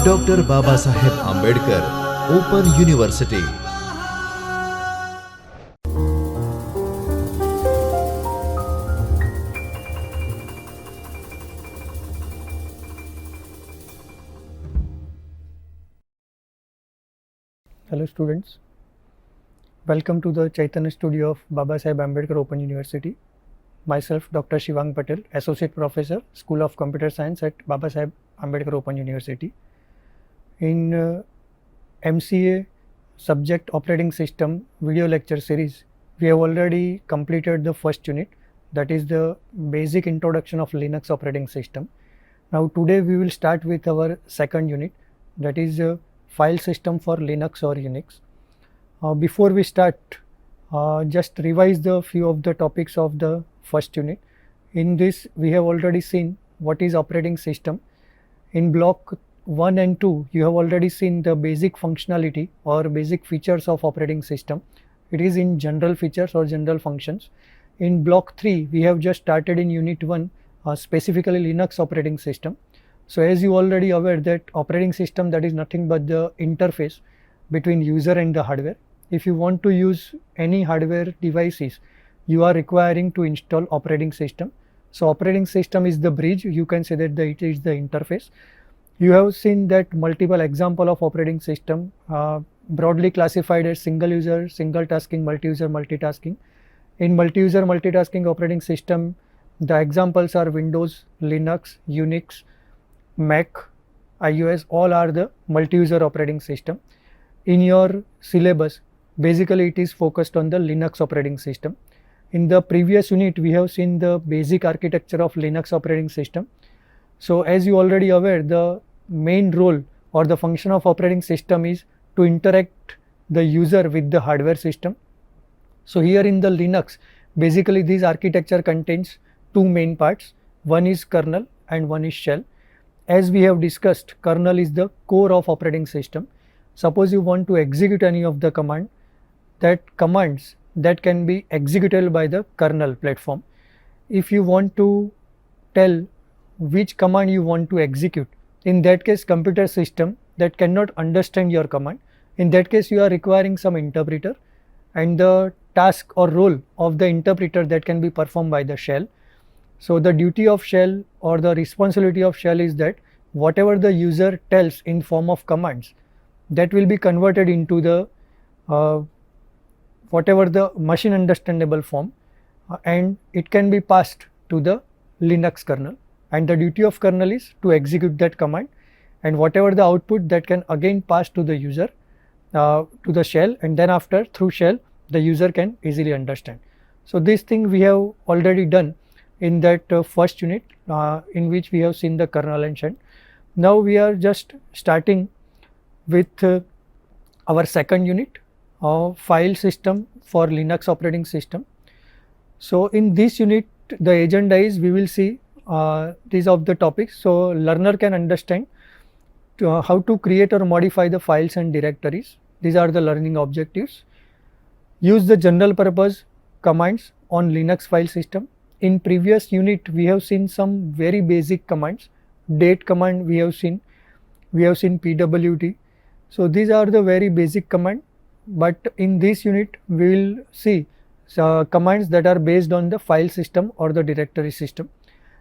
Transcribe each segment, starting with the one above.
Dr. Babasaheb Ambedkar Open University. Hello students, welcome to the Chaitanya studio of Babasaheb Ambedkar Open University. Myself Dr. Shivang Patel, Associate Professor, School of Computer Science at Babasaheb Ambedkar Open University. In MCA Subject Operating System video lecture series, we have already completed the first unit, that is the basic introduction of Linux operating system. Now today we will start with our second unit, that is file system for Linux or Unix. Before we start, just revise the few of the topics of the first unit. In this we have already seen what is operating system. In block 1 and 2 you have already seen the basic functionality or basic features of operating system. It is in general features or general functions. In block 3 we have just started in unit 1 specifically Linux operating system. So as you already aware that operating system, that is nothing but the interface between user and the hardware. If you want to use any hardware devices, you are requiring to install operating system. So operating system is the bridge, you can say that it is the interface. You have seen that multiple example of operating system broadly classified as single user, single tasking, multi-user, multitasking. In multi-user multitasking operating system, the examples are Windows, Linux, Unix, Mac, iOS, all are the multi-user operating system. In your syllabus, basically it is focused on the Linux operating system. In the previous unit, we have seen the basic architecture of Linux operating system. So as you already aware, the main role or the function of operating system is to interact the user with the hardware system. So here in the Linux, basically this architecture contains two main parts. One is kernel and one is shell. As we have discussed, kernel is the core of operating system. Suppose you want to execute any of the command, that commands that can be executable by the kernel platform. If you want to tell which command you want to execute, in that case computer system that cannot understand your command, in that case you are requiring some interpreter, and the task or role of the interpreter that can be performed by the shell. So the duty of shell or the responsibility of shell is that whatever the user tells in form of commands, that will be converted into the whatever the machine understandable form, and it can be passed to the Linux kernel, and the duty of kernel is to execute that command, and whatever the output that can again pass to the user to the shell, and then after through shell the user can easily understand. So this thing we have already done in that first unit in which we have seen the kernel and shell. Now we are just starting with our second unit of file system for Linux operating system. So in this unit the agenda is we will see these of the topics, so learner can understand how to create or modify the files and directories. These are the learning objectives. Use the general purpose commands on Linux file system. In previous unit we have seen some very basic commands. Date command we have seen pwd. So these are the very basic command, but in this unit we will see commands that are based on the file system or the directory system.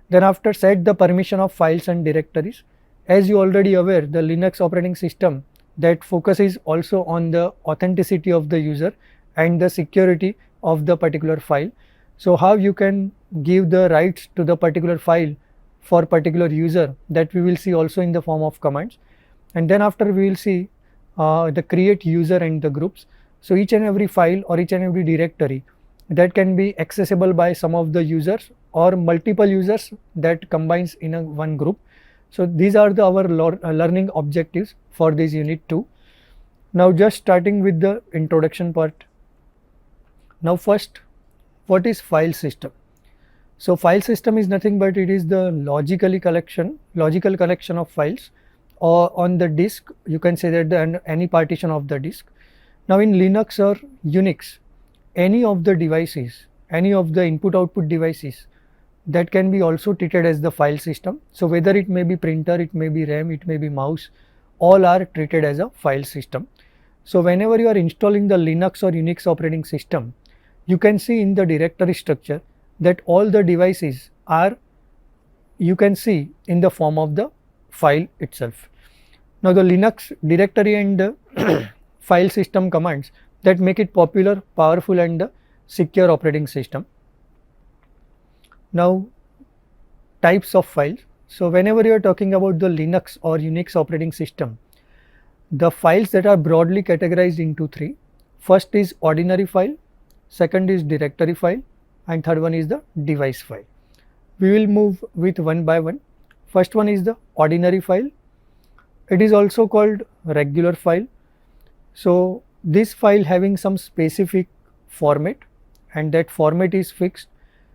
Then after, set the permission of files and directories. As you already aware, the Linux operating system that focuses also on the authenticity of the user and the security of the particular file. So how you can give the rights to the particular file for particular user, that we will see also in the form of commands. And then after we will see the create user and the groups. So each and every file or each and every directory that can be accessible by some of the users or multiple users that combines in a one group. So these are our learning objectives for this unit 2. Now just starting with the introduction part. Now first, what is file system? So file system is nothing but it is the logical collection of files or on the disk, you can say that any partition of the disk. Now in Linux or Unix, any of the devices, any of the input output devices that can be also treated as the file system. So whether it may be printer, it may be RAM, it may be mouse, all are treated as a file system. So whenever you are installing the Linux or Unix operating system, you can see in the directory structure that all the devices are, you can see, in the form of the file itself. Now the Linux directory and file system commands that make it popular, powerful and secure operating system. Now types of files. So whenever you are talking about the Linux or Unix operating system, the files that are broadly categorized into three. First is ordinary file, second is directory file, and third one is the device file. We will move with one by one. First one is the ordinary file. It is also called regular file. So this file having some specific format, and that format is fixed.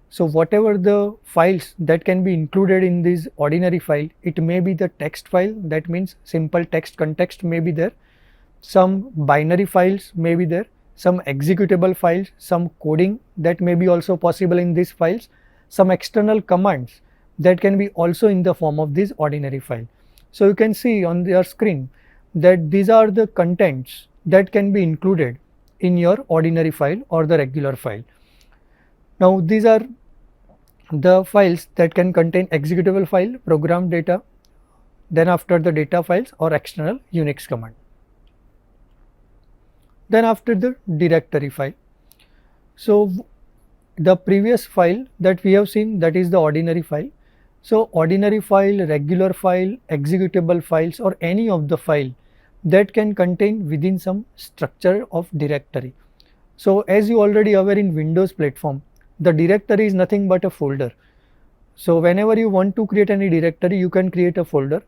So whatever the files that can be included in this ordinary file, it may be the text file, that means simple text context may be there, some binary files may be there, some executable files, some coding that may be also possible in these files, some external commands that can be also in the form of this ordinary file. So you can see on your screen that these are the contents that can be included in your ordinary file or the regular file. Now these are the files that can contain executable file, program data, then after the data files or external Unix command. Then after the directory file. So the previous file that we have seen, that is the ordinary file. So ordinary file, regular file, executable files or any of the file that can contain within some structure of directory. So as you already aware, in Windows platform, the directory is nothing but a folder. So whenever you want to create any directory, you can create a folder.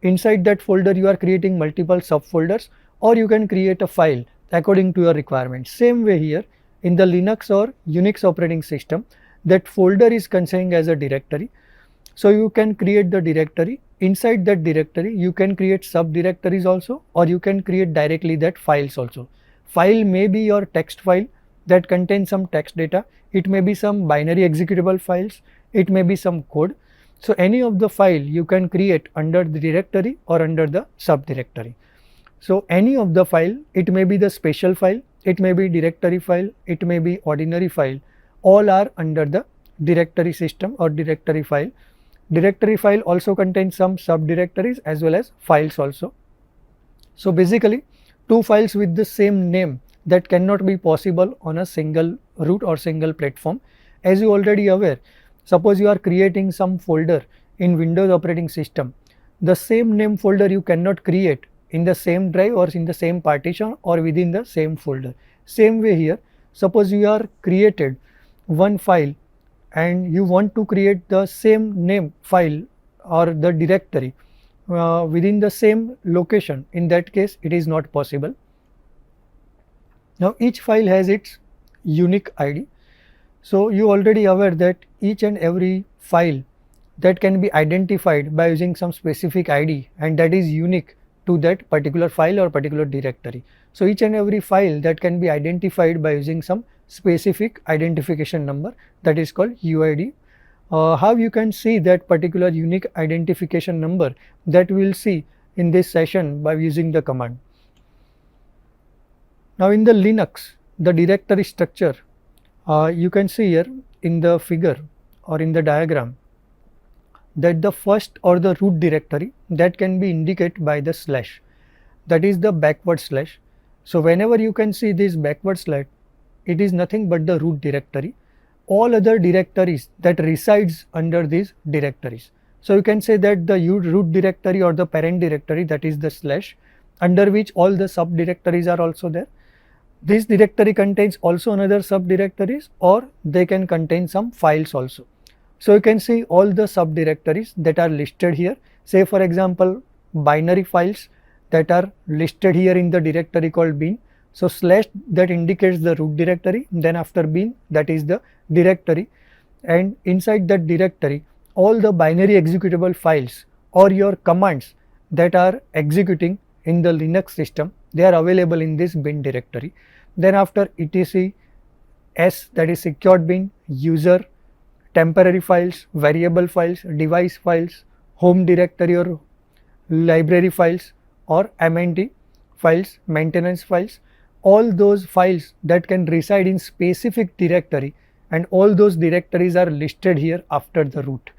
Inside that folder you are creating multiple subfolders, or you can create a file according to your requirements. Same way here in the Linux or Unix operating system, that folder is considered as a directory. So you can create the directory. Inside that directory you can create subdirectories also, or you can create directly that files also. File may be your text file that contains some text data, it may be some binary executable files, it may be some code. So any of the file you can create under the directory or under the subdirectory. So any of the file, it may be the special file, it may be directory file, it may be ordinary file, all are under the directory system or directory file. Directory file also contains some subdirectories as well as files also. So basically two files with the same name that cannot be possible on a single root or single platform. As you already aware, suppose you are creating some folder in Windows operating system, the same name folder you cannot create in the same drive or in the same partition or within the same folder. Same way here, suppose you are created one file and you want to create the same name file or the directory within the same location, in that case it is not possible. Now each file has its unique ID. So you already aware that each and every file that can be identified by using some specific ID, and that is unique to that particular file or particular directory. So each and every file that can be identified by using some specific identification number, that is called UID. How you can see that particular unique identification number, that we will see in this session by using the command. Now in the Linux, the directory structure, you can see here in the figure or in the diagram that the first or the root directory that can be indicated by the slash, that is the backward slash. So whenever you can see this backward slash, it is nothing but the root directory. All other directories that resides under these directories. So you can say that the root directory or the parent directory, that is the slash, under which all the subdirectories are also there. This directory contains also another subdirectories, or they can contain some files also. So you can see all the subdirectories that are listed here. Say for example, binary files that are listed here in the directory called bin. So slash, that indicates the root directory, then after bin, that is the directory, and inside that directory all the binary executable files or your commands that are executing in the Linux system, they are available in this bin directory. Then after etc s, that is secured bin, user, temporary files, variable files, device files, home directory or library files, or MNT files, maintenance files, all those files that can reside in specific directory, and all those directories are listed here after the root,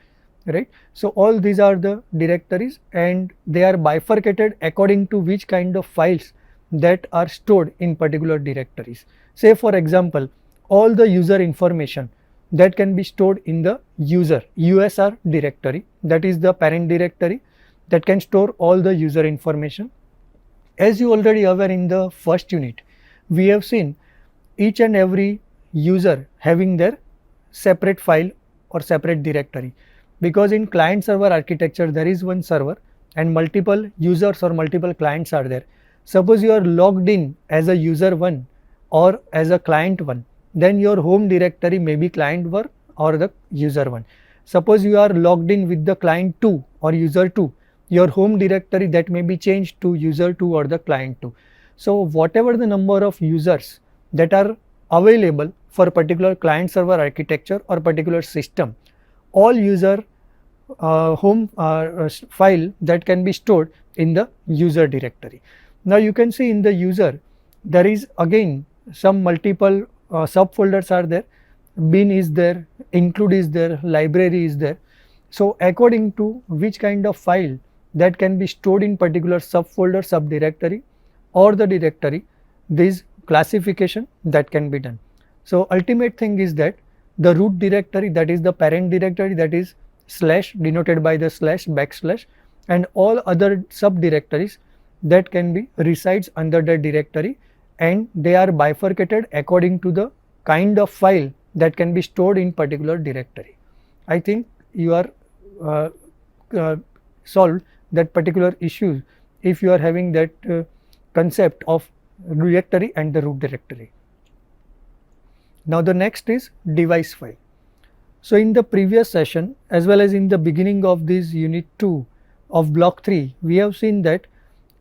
right. So all these are the directories and they are bifurcated according to which kind of files that are stored in particular directories. Say for example, all the user information that can be stored in the user USR directory, that is the parent directory that can store all the user information. As you already aware, in the first unit we have seen each and every user having their separate file or separate directory, because in client server architecture there is one server and multiple users or multiple clients are there. Suppose you are logged in as a user 1 or as a client 1, then your home directory may be client 1 or the user 1. Suppose you are logged in with the client 2 or user 2, your home directory that may be changed to user 2 or the client 2. So whatever the number of users that are available for particular client server architecture or particular system, all user home file that can be stored in the user directory. Now you can see in the user there is again some multiple subfolders are there, bin is there, include is there, library is there. So according to which kind of file that can be stored in particular subfolder, subdirectory or the directory, this classification that can be done. So ultimate thing is that the root directory, that is the parent directory, that is slash denoted by the slash backslash, and all other subdirectories that can be resides under the directory, and they are bifurcated according to the kind of file that can be stored in particular directory. I think you are solved that particular issue if you are having that concept of directory and the root directory. Now the next is device file. So in the previous session as well as in the beginning of this unit 2 of block 3, we have seen that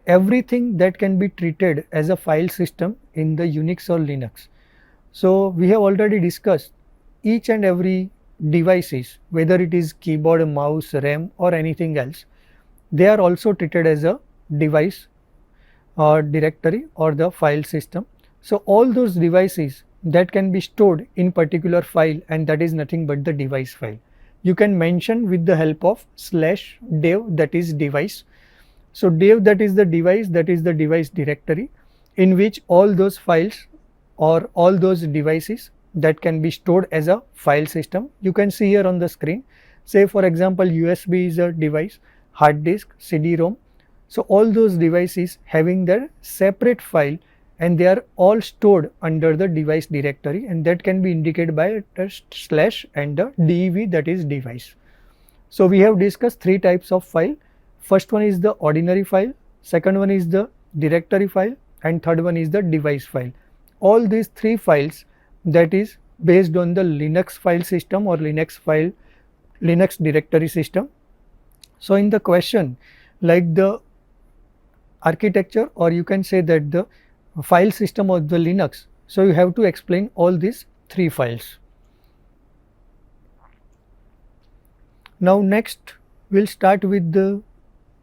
everything that can be treated as a file system in the Unix or Linux. So we have already discussed each and every devices, whether it is keyboard, mouse, RAM or anything else, they are also treated as a device or directory or the file system. So all those devices that can be stored in particular file, and that is nothing but the device file. You can mention with the help of /dev, that is device. So dev, that is the device directory in which all those files or all those devices that can be stored as a file system. You can see here on the screen, say for example USB is a device, hard disk, CD-ROM. So all those devices having their separate file and they are all stored under the device directory, and that can be indicated by a slash and the dev, that is device. So we have discussed three types of file. First one is the ordinary file, second one is the directory file, and third one is the device file. All these three files that is based on the Linux file system or Linux directory system. So in the question, like the architecture, or you can say that the file system of the Linux, so you have to explain all these three files. Now next we will start with the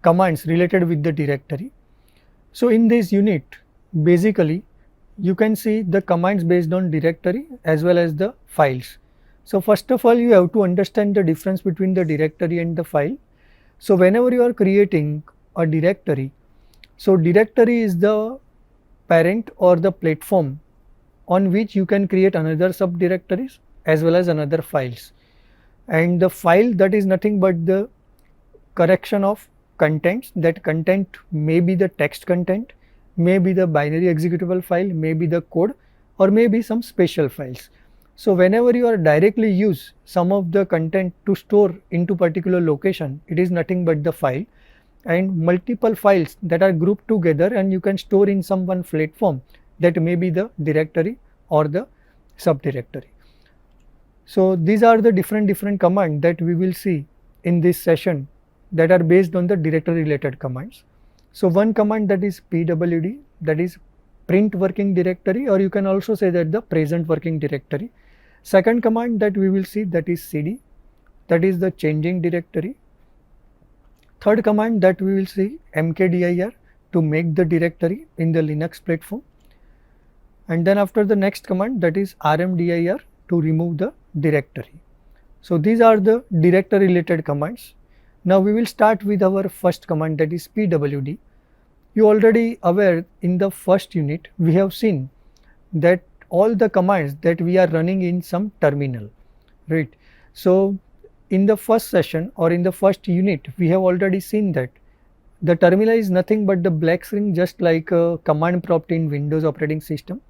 commands related with the directory. So in this unit basically you can see the commands based on directory as well as the files. So first of all you have to understand the difference between the directory and the file. So whenever you are creating a directory, so directory is the parent or the platform on which you can create another subdirectories as well as another files, and the file, that is nothing but the correction of contents. That content may be the text content, may be the binary executable file, may be the code, or may be some special files. So whenever you are directly use some of the content to store into particular location, it is nothing but the file, and multiple files that are grouped together and you can store in some one platform, that may be the directory or the subdirectory. So these are the different commands that we will see in this session that are based on the directory related commands. So one command, that is pwd, that is print working directory, or you can also say that the present working directory. Second command that we will see, that is cd, that is the changing directory. Third command that we will see, mkdir, to make the directory in the Linux platform, and then after the next command, that is rmdir, to remove the directory. So these are the directory related commands. Now we will start with our first command, that is pwd. You already aware in the first unit we have seen that all the commands that we are running in some terminal, right. So in the first session or in the first unit we have already seen that the terminal is nothing but the black screen, just like a command prompt in Windows operating system.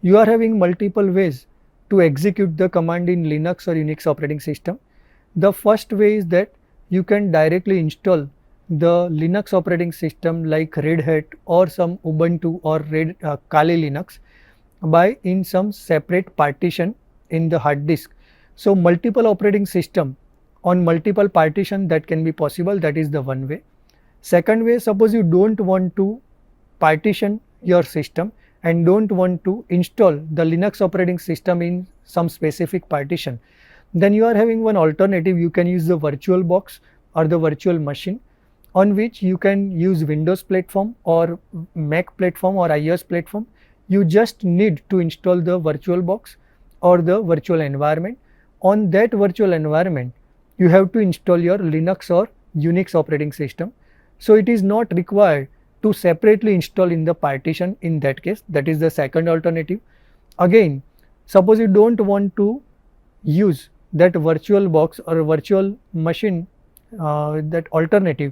You are having multiple ways to execute the command in Linux or Unix operating system. The first way is that you can directly install the Linux operating system like Red Hat or some Ubuntu or Kali Linux by in some separate partition in the hard disk. So multiple operating system on multiple partition, that can be possible, that is the one way. Second way, suppose you don't want to partition your system and don't want to install the Linux operating system in some specific partition, then you are having one alternative. You can use the virtual box or the virtual machine, on which you can use Windows platform or Mac platform or iOS platform. You just need to install the virtual box or the virtual environment. On that virtual environment, you have to install your Linux or Unix operating system. So it is not required to separately install in the partition in that case. That is the second alternative. Again, suppose you don't want to use that virtual box or virtual machine, that alternative,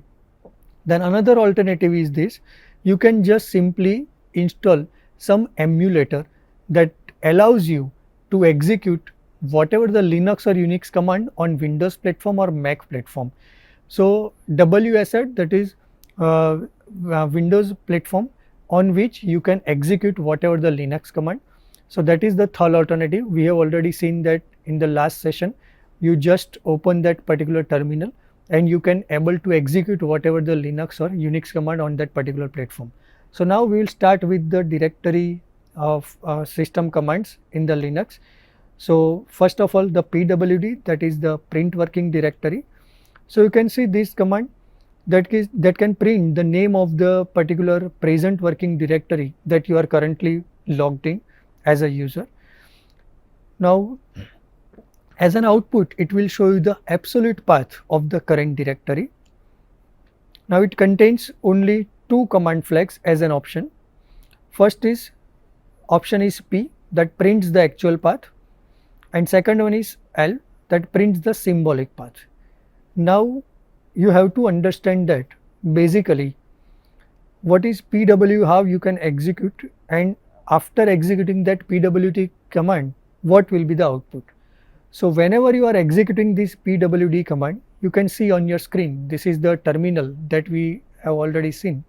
then another alternative is this: you can just simply install some emulator that allows you to execute whatever the Linux or Unix command on Windows platform or Mac platform. So WSAT, that is Windows platform on which you can execute whatever the Linux command. So that is the third alternative. We have already seen that in the last session. You just open that particular terminal and you can able to execute whatever the Linux or Unix command on that particular platform. So now we will start with the directory of system commands in the Linux. So first of all, the pwd, that is the print working directory. So you can see this command that can print the name of the particular present working directory that you are currently logged in as a user. Now as an output, it will show you the absolute path of the current directory. Now it contains only two command flags as an option. First is option is P, that prints the actual path, and second one is L, that prints the symbolic path. Now you have to understand that basically what is PW, how you can execute, and after executing that PWD command, what will be the output. So whenever you are executing this pwd command, you can see on your screen, this is the terminal that we have already seen.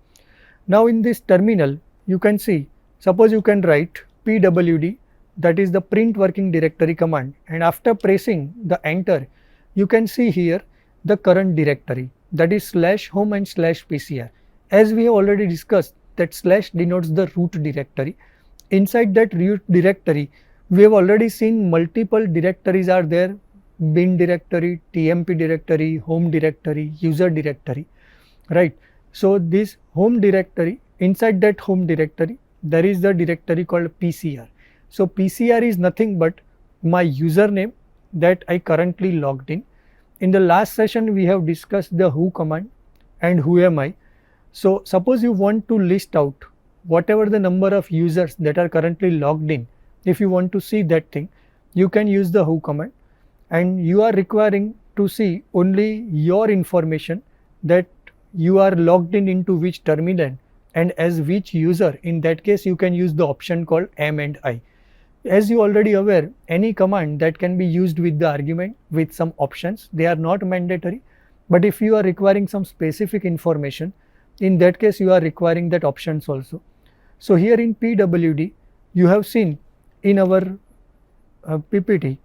Now in this terminal, you can see, suppose you can write pwd, that is the print working directory command, and after pressing the enter, you can see here the current directory, that is /home and /pcr. As we have already discussed, that / denotes the root directory. Inside that root directory, we have already seen multiple directories are there: bin directory, tmp directory, home directory, user directory, right. So this home directory, inside that home directory, there is the directory called pcr. So pcr is nothing but my username that I currently logged in. In the last session, we have discussed the who command and who am I. So suppose you want to list out whatever the number of users that are currently logged in. If you want to see that thing, you can use the who command, and you are requiring to see only your information, that you are logged in into which terminal and as which user. In that case, you can use the option called m and I. As you already aware, any command that can be used with the argument with some options, they are not mandatory, but if you are requiring some specific information, in that case you are requiring that options also. So here in pwd, you have seen in our PPT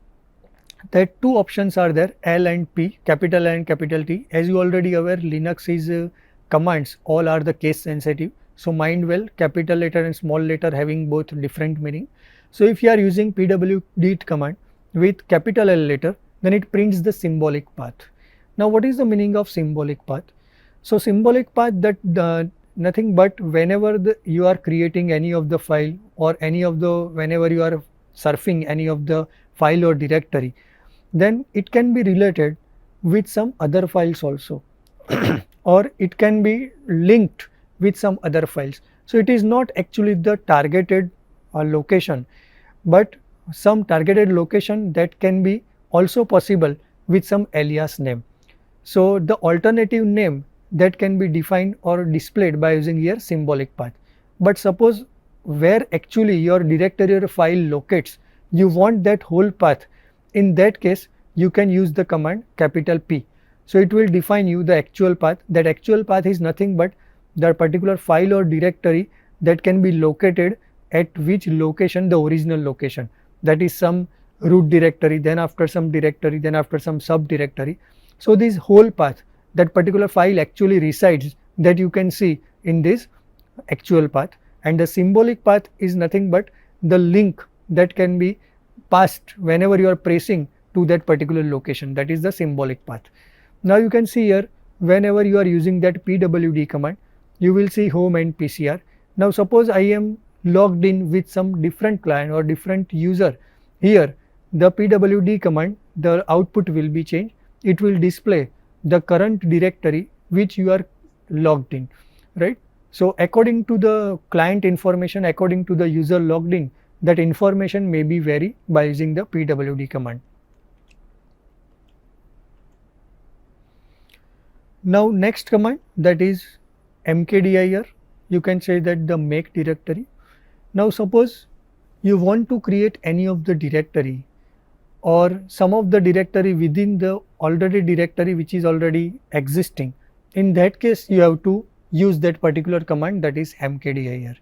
that two options are there, L and P, capital L and capital T. As you already aware, Linux is commands all are the case sensitive. So mind well, capital letter and small letter having both different meaning. So if you are using pwd command with capital L letter, then it prints the symbolic path. Now what is the meaning of symbolic path? So symbolic path, that nothing but whenever you are creating any of the file or whenever you are surfing any of the file or directory, then it can be related with some other files also or it can be linked with some other files. So it is not actually the targeted location, but some targeted location that can be also possible with some alias name. So the alternative name that can be defined or displayed by using here symbolic path. But suppose where actually your directory or file locates, you want that whole path, in that case you can use the command capital P. So it will define you the actual path. That actual path is nothing but the particular file or directory that can be located at which location, the original location, that is some root directory, then after some directory, then after some sub directory. So this whole path, that particular file actually resides, that you can see in this actual path, and the symbolic path is nothing but the link that can be passed whenever you are pressing to that particular location, that is the symbolic path. Now you can see here, whenever you are using that pwd command, you will see home and PCR. Now suppose I am logged in with some different client or different user. Here the pwd command, the output will be changed. It will display the current directory which you are logged in, right? So according to the client information, according to the user logged in, that information may be vary by using the pwd command. Now next command, that is mkdir. You can say that the make directory. Now suppose you want to create any of the directory or some of the directory within the already directory which is already existing. In that case you have to use that particular command, that is mkdir.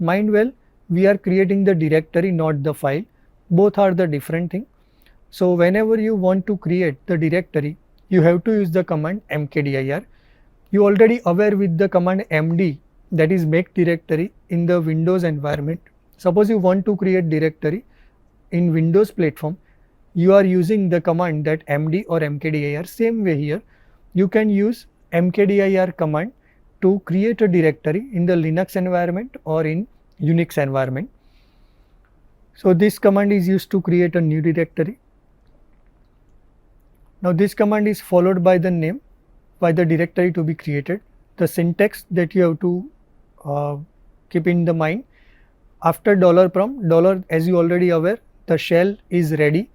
Mind well, we are creating the directory, not the file. Both are the different thing. So whenever you want to create the directory, you have to use the command mkdir. You already aware with the command md, that is make directory, in the Windows environment. Suppose you want to create directory in Windows platform, you are using the command that md or mkdir. Same way here, you can use mkdir command to create a directory in the Linux environment or in Unix environment. So this command is used to create a new directory. Now this command is followed by the name, by the directory to be created. The syntax that you have to keep in the mind, after $prompt, as you already aware, the shell is ready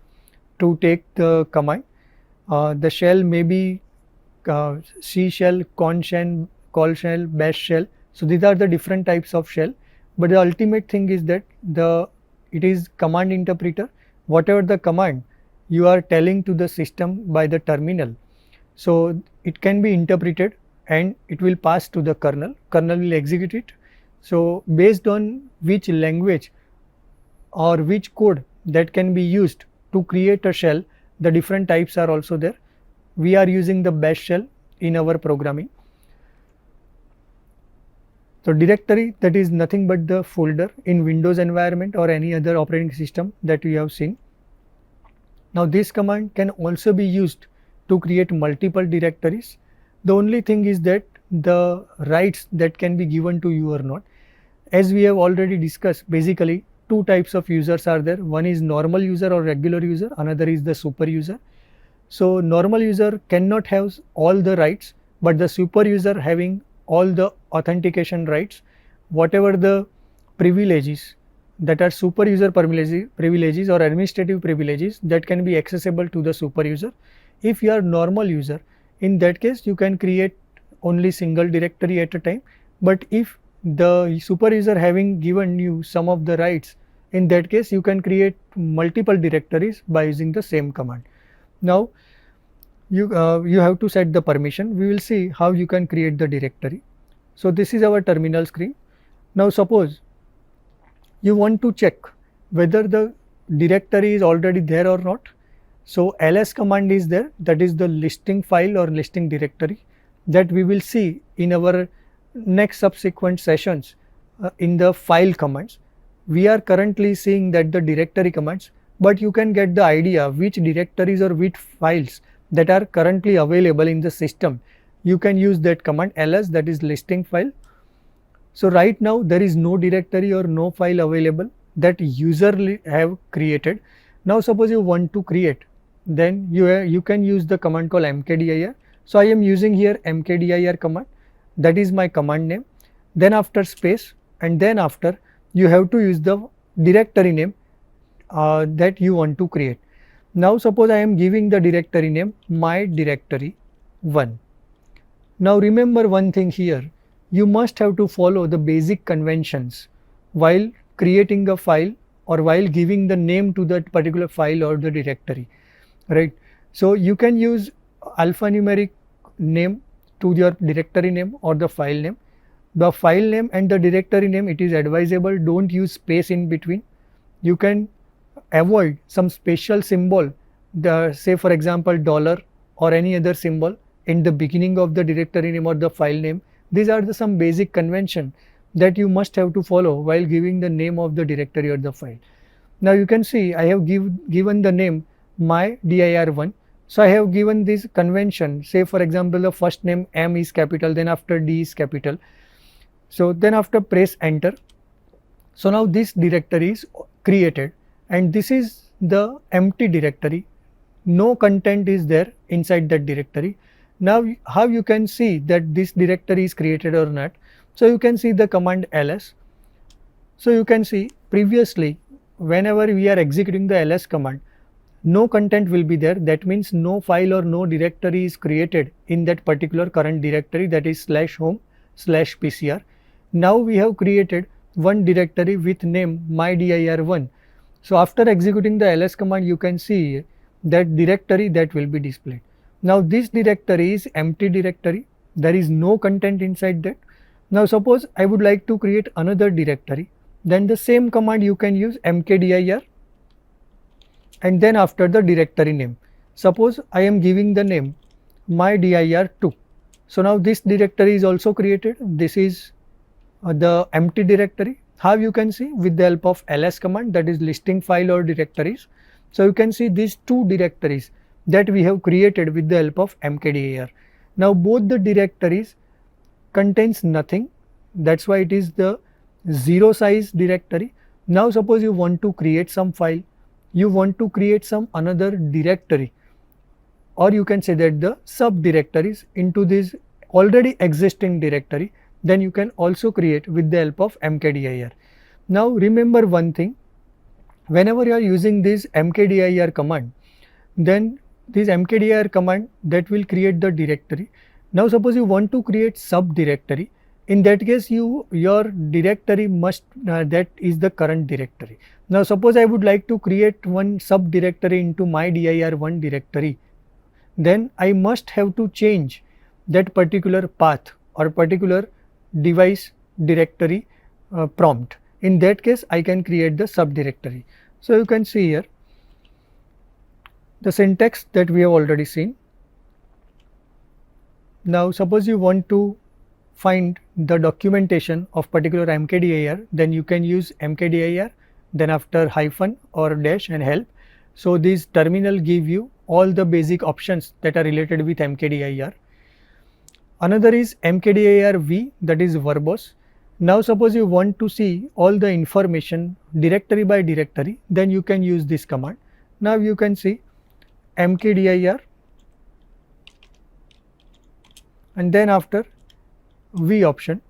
to take the command. The shell may be C shell, con shell, call shell, bash shell. So these are the different types of shell, but the ultimate thing is that it is command interpreter. Whatever the command you are telling to the system by the terminal, so it can be interpreted and it will pass to the kernel. Kernel will execute it. So based on which language or which code that can be used to create a shell, the different types are also there. We are using the bash shell in our programming. So directory, that is nothing but the folder in Windows environment or any other operating system that we have seen. Now this command can also be used to create multiple directories. The only thing is that the rights that can be given to you or not. As we have already discussed, basically two types of users are there. One is normal user or regular user, another is the super user. So normal user cannot have all the rights, but the super user having all the authentication rights. Whatever the privileges that are super user privileges or administrative privileges, that can be accessible to the super user. If you are normal user, in that case you can create only single directory at a time, but if the super user having given you some of the rights, in that case you can create multiple directories by using the same command. Now you have to set the permission. We will see how you can create the directory. So this is our terminal screen. Now suppose you want to check whether the directory is already there or not. So ls command is there, that is the listing file or listing directory, that we will see in our next subsequent sessions in the file commands. We are currently seeing that the directory commands, but you can get the idea which directories or which files that are currently available in the system. You can use that command ls, that is listing file. So right now there is no directory or no file available that user have created. Now suppose you want to create, then you can use the command called mkdir. So I am using here mkdir command, that is my command name. Then after space, and then after you have to use the directory name that you want to create. Now suppose I am giving the directory name my directory 1. Now remember one thing here, you must have to follow the basic conventions while creating a file or while giving the name to that particular file or the directory, right? So you can use alphanumeric name to your directory name or the file name. The file name and the directory name, it is advisable, don't use space in between. You can avoid some special symbol, say for example dollar or any other symbol in the beginning of the directory name or the file name. These are some basic convention that you must have to follow while giving the name of the directory or the file. Now you can see I have given the name my dir1. So I have given this convention, say for example the first name M is capital, then after D is capital. So then after press enter. So now this directory is created and this is the empty directory. No content is there inside that directory. Now how you can see that this directory is created or not? So you can see the command ls. So you can see previously whenever we are executing the ls command, no content will be there. That means no file or no directory is created in that particular current directory, that is /home/pcr. Now we have created one directory with name mydir1. So after executing the ls command, you can see that directory that will be displayed. Now this directory is empty directory, there is no content inside that. Now suppose I would like to create another directory, then the same command you can use mkdir and then after the directory name. Suppose I am giving the name mydir2. So now this directory is also created. This is the empty directory. How you can see? With the help of ls command, that is listing file or directories. So you can see these two directories that we have created with the help of mkdir. Now both the directories contains nothing, that's why it is the 0 size directory. Now suppose you want to create some file, you want to create some another directory, or you can say that the subdirectories into this already existing directory, then you can also create with the help of mkdir. Now remember one thing, whenever you are using this mkdir command, then this mkdir command that will create the directory. Now suppose you want to create subdirectory, in that case your directory must that is the current directory. Now suppose I would like to create one subdirectory into my dir1 directory, then I must have to change that particular path or particular device directory prompt. In that case I can create the subdirectory. So you can see here the syntax that we have already seen. Now suppose you want to find the documentation of particular mkdir, then you can use mkdir, then after hyphen or dash and help. So this terminal give you all the basic options that are related with mkdir. Another is mkdir v, that is verbose. Now suppose you want to see all the information directory by directory, then you can use this command. Now you can see mkdir and then after v option,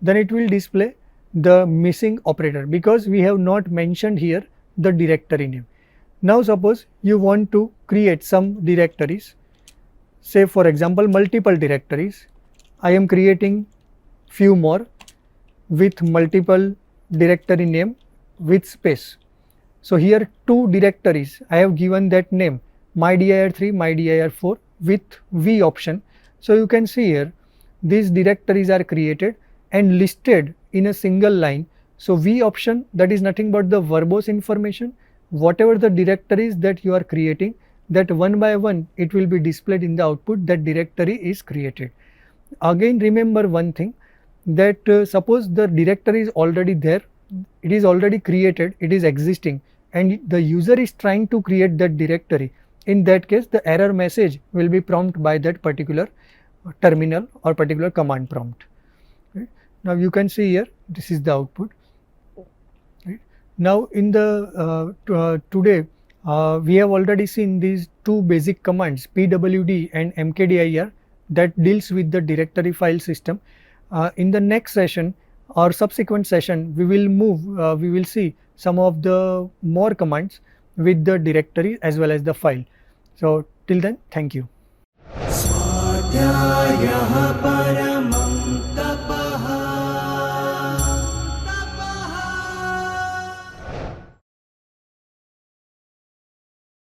then it will display the missing operator because we have not mentioned here the directory name. Now suppose you want to create some directories, say for example multiple directories. I am creating few more with multiple directory name with space. So here two directories I have given that name mydir3, mydir4 with v option. So you can see here these directories are created and listed in a single line. So v option, that is nothing but the verbose information. Whatever the directories that you are creating, that one by one it will be displayed in the output that directory is created. Again remember one thing, that suppose the directory is already there, it is already created, it is existing, and the user is trying to create that directory. In that case the error message will be prompted by that particular terminal or particular command prompt. Right? Now you can see here, this is the output. Right. Now in the today we have already seen these two basic commands, pwd and mkdir, that deals with the directory file system. In the next session or subsequent session, we will see some of the more commands with the directory as well as the file. So till then, thank you.